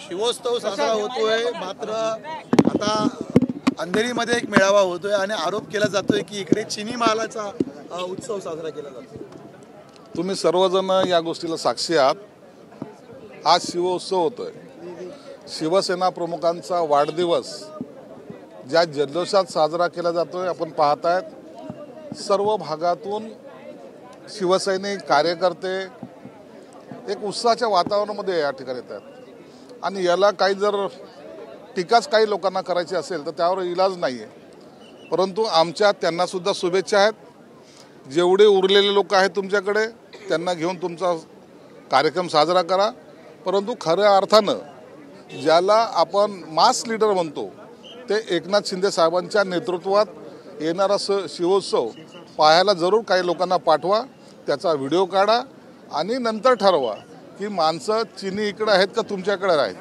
शिवोत्सव साजरा होतोय, मात्र आता अंधेरीमध्ये एक मेळावा होतोय आणि आरोप केला जातोय की इकडे चिनी मालाचा उत्सव साजरा केला जातो। तुम्ही सर्वजण या गोष्टीला साक्षी आहात। आज शिवोत्सव होतोय, शिवसेना प्रमुखांचा वाढदिवस ज्या जल्लोषात साजरा केला जातोय। आपण पाहतायत सर्व भागातून शिवसैनिक कार्यकर्ते एक उत्साहाच्या वातावरणामध्ये या ठिकाणी येतात आणि याला काही जर टीकाच काही लोकांना करायची असेल तर त्यावर इलाज नाही आहे। परंतु आमच्या त्यांना सुद्धा शुभेच्छा आहेत। जेवढे उरलेले लोक आहेत तुमच्याकडे त्यांना घेऊन तुमचा कार्यक्रम साजरा करा, परंतु खऱ्या अर्थानं ज्याला आपण मास लीडर म्हणतो ते एकनाथ शिंदे साहेबांच्या नेतृत्वात येणारा शिवोत्सव पाहायला जरूर काही लोकांना पाठवा, त्याचा व्हिडिओ काढा आणि नंतर ठरवा की माणसं चिनी इकडे आहेत का तुमच्याकडे आहेत।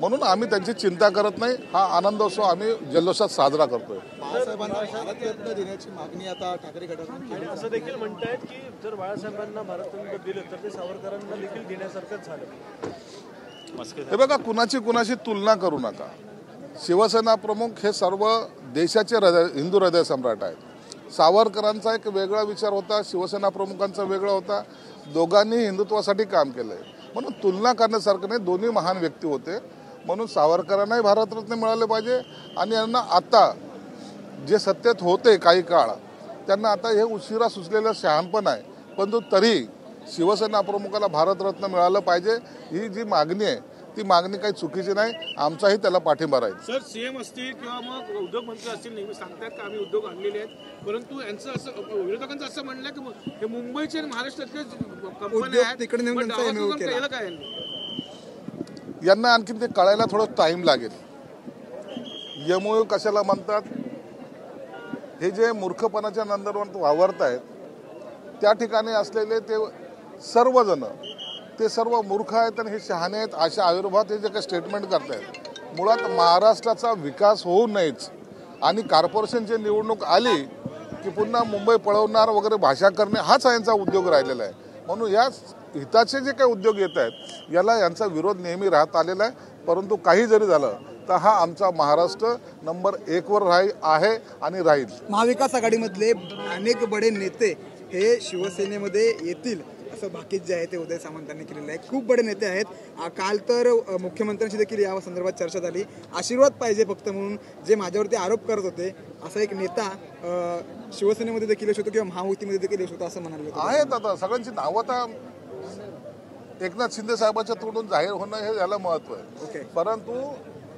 म्हणून आम्ही त्यांची चिंता करत नाही, हा आनंदोत्सव आम्ही जल्लोषात साजरा करतोय। बाळासाहेबांना भारतरत्न देण्याची मागणी आता ठाकरे गटातून केली असं देखील म्हणतायत की जर बाळासाहेबांना भारतरत्न दिलं तर ते सावरकरांना देखील देण्यासारखंच झालं। हे बघा, कुणाची तुलना करू नका। शिवसेना प्रमुख हे सर्व देशाचे हिंदू हृदय सम्राट आहेत। सावरकरांचा एक वेगळा विचार होता, शिवसेना प्रमुखांचा वेगळा होता। दोघांनी हिंदुत्वासाठी काम केलंय, म्हणून तुलना करण्यासारखं नाही। दोन्ही महान व्यक्ती होते, म्हणून सावरकरांनाही भारतरत्न मिळाले पाहिजे आणि यांना आता जे सत्तेत होते काही काळ त्यांना आता हे उशिरा सुचलेलं शहाणपण आहे, परंतु तरी शिवसेना प्रमुखाला भारतरत्न मिळालं पाहिजे ही जी मागणी आहे ती मागणी काही चुकीची नाही। आमचाही त्याला पाठिंबा राहील। सर, सीएम असतील किंवा मग उद्योग मंत्री असतील नेहमी सांगतात की आम्ही उद्योग आणलेले आहेत, परंतु यांचं असं विरोधकांचं असं म्हणलं की हे मुंबईचे आणि महाराष्ट्रातले कंपन्या आहेत तिकडे नेऊन केलं काय यांना आणखीन ते कळायला थोडं टाइम लागेल। यमोयू कशाला म्हणतात, हे जे मूर्खपणाच्या नंदनवन वावरत आहेत त्या ठिकाणी असलेले ते सर्वजण ते सर्व मूर्ख आहेत आणि हे शहाणे आहेत अशा आविर्भावात हे जे काही स्टेटमेंट करतायत। मुळात महाराष्ट्राचा विकास होऊ नयेच आणि कॉर्पोरेशनची निवडणूक आली की पुन्हा मुंबई पळवणार वगैरे भाषा करणे हाच यांचा उद्योग राहिलेला आहे। म्हणून या हिताचे जे काही उद्योग येत आहेत याला यांचा विरोध नेहमी राहत आलेला आहे। परंतु काही जरी झालं तर हा आमचा महाराष्ट्र नंबर 1 वर आहे आणि राहील। महाविकास आघाडीमधले अनेक बडे नेते हे शिवसेनेमध्ये येतील असं भाकीत जे आहे ते उदय सामंतांनी केलेलं आहे। खूप बडे नेते आहेत। काल तर मुख्यमंत्र्यांशी देखील या संदर्भात चर्चा झाली। आशीर्वाद पाहिजे फक्त म्हणून जे माझ्यावरती आरोप करत होते असा एक नेता शिवसेनेमध्ये देखील येऊ शकतो किंवा महायुतीमध्ये देखील येऊ शकतो असं म्हणाले आहेत। आता सगळ्यांची नावं आता एकनाथ शिंदे साहेबांच्या तोंडून जाहीर होणं हे याला महत्व आहे। परंतु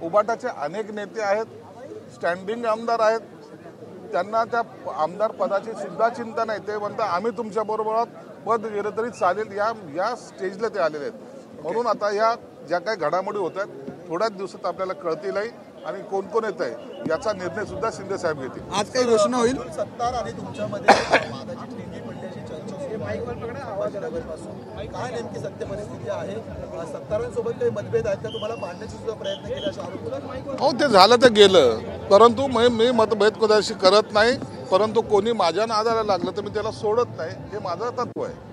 उबाटाचे अनेक नेते आहेत, स्टँडिंग आमदार आहेत, त्यांना त्या आमदार पदाची सुद्धा चिंता नाही। ते म्हणतात आम्ही तुमच्या बरोबर पद गेलं तरी चालेल, या स्टेजला ते आलेले आहेत। म्हणून आता या ज्या काही घडामोडी होत आहेत थोड्याच दिवसात आपल्याला कळतीलही आणि कोण कोण येत आहे याचा निर्णय सुद्धा शिंदे साहेब घेतील। आज काही घोषणा होईल? सत्तार आणि तुमच्यामध्ये वादाची ठिणगी पडल्याची चर्चा काय नेमकी सत्य परिस्थिती आहे? सत्तारांसोबत काही मतभेद आहेत का? तुम्हाला मांडण्याचा सुद्धा प्रयत्न केला अशा आरोप? हो, ते झालं तर गेलं, परंतु मी मतभेद कदाशी करत नाही। परंतु कोणी माझ्या नादाला लागलं तर मी त्याला सोडत नाही, हे माझं तत्व आहे।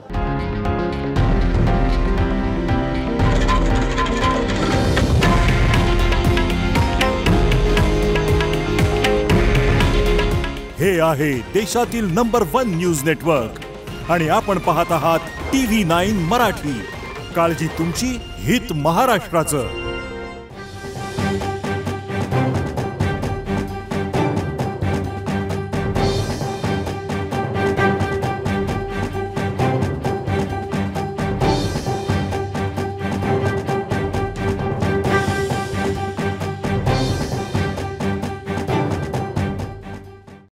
हे आहे देशातील नंबर 1 न्यूज नेटवर्क आणि आपण पाहत आहात TV9 मराठी। काळजी तुमची, हित महाराष्ट्राचं।